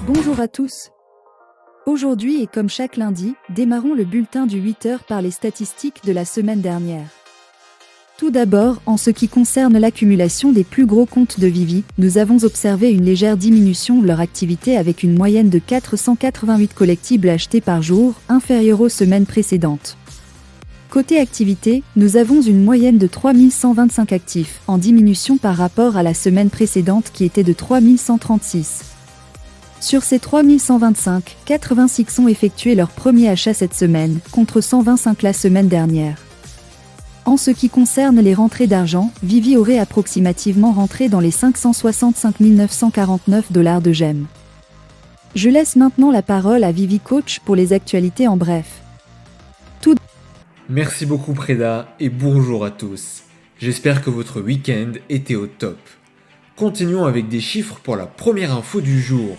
Bonjour à tous. Aujourd'hui et comme chaque lundi, démarrons le bulletin du 8h par les statistiques de la semaine dernière. Tout d'abord, en ce qui concerne l'accumulation des plus gros comptes de Vivi, nous avons observé une légère diminution de leur activité avec une moyenne de 488 collectibles achetés par jour, inférieure aux semaines précédentes. Côté activité, nous avons une moyenne de 3125 actifs, en diminution par rapport à la semaine précédente qui était de 3136. Sur ces 3125, 86 ont effectué leur premier achat cette semaine, contre 125 la semaine dernière. En ce qui concerne les rentrées d'argent, Vivi aurait approximativement rentré dans les 565 949 $ de gemmes. Je laisse maintenant la parole à Vivi Coach pour les actualités en bref. Merci beaucoup Preda et bonjour à tous. J'espère que votre week-end était au top. Continuons avec des chiffres pour la première info du jour.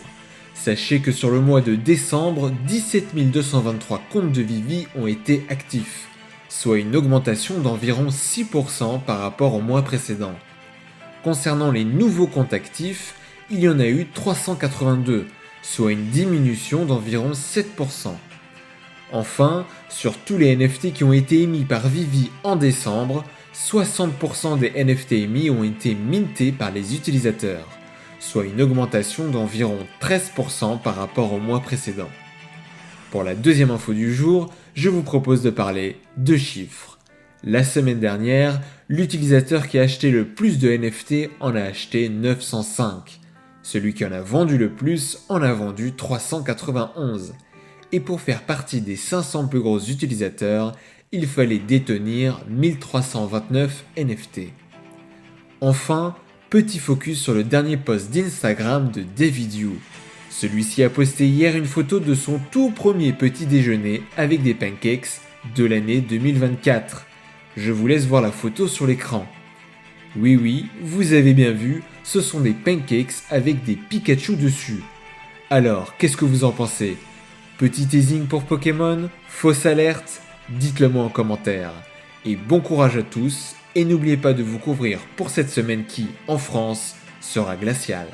Sachez que sur le mois de décembre, 17 223 comptes de Vivi ont été actifs, soit une augmentation d'environ 6% par rapport au mois précédent. Concernant les nouveaux comptes actifs, il y en a eu 382, soit une diminution d'environ 7%. Enfin, sur tous les NFT qui ont été émis par Vivi en décembre, 60% des NFT émis ont été mintés par les utilisateurs, soit une augmentation d'environ 13% par rapport au mois précédent. Pour la deuxième info du jour, je vous propose de parler de chiffres. La semaine dernière, l'utilisateur qui a acheté le plus de NFT en a acheté 905. Celui qui en a vendu le plus en a vendu 391. Et pour faire partie des 500 plus gros utilisateurs, il fallait détenir 1329 NFT. Enfin, petit focus sur le dernier post d'Instagram de David Yu. Celui-ci a posté hier une photo de son tout premier petit déjeuner avec des pancakes de l'année 2024. Je vous laisse voir la photo sur l'écran. Oui, vous avez bien vu, ce sont des pancakes avec des Pikachu dessus. Alors, qu'est-ce que vous en pensez ? Petit teasing pour Pokémon ? Fausse alerte ? Dites-le moi en commentaire. Et bon courage à tous, et n'oubliez pas de vous couvrir pour cette semaine qui, en France, sera glaciale.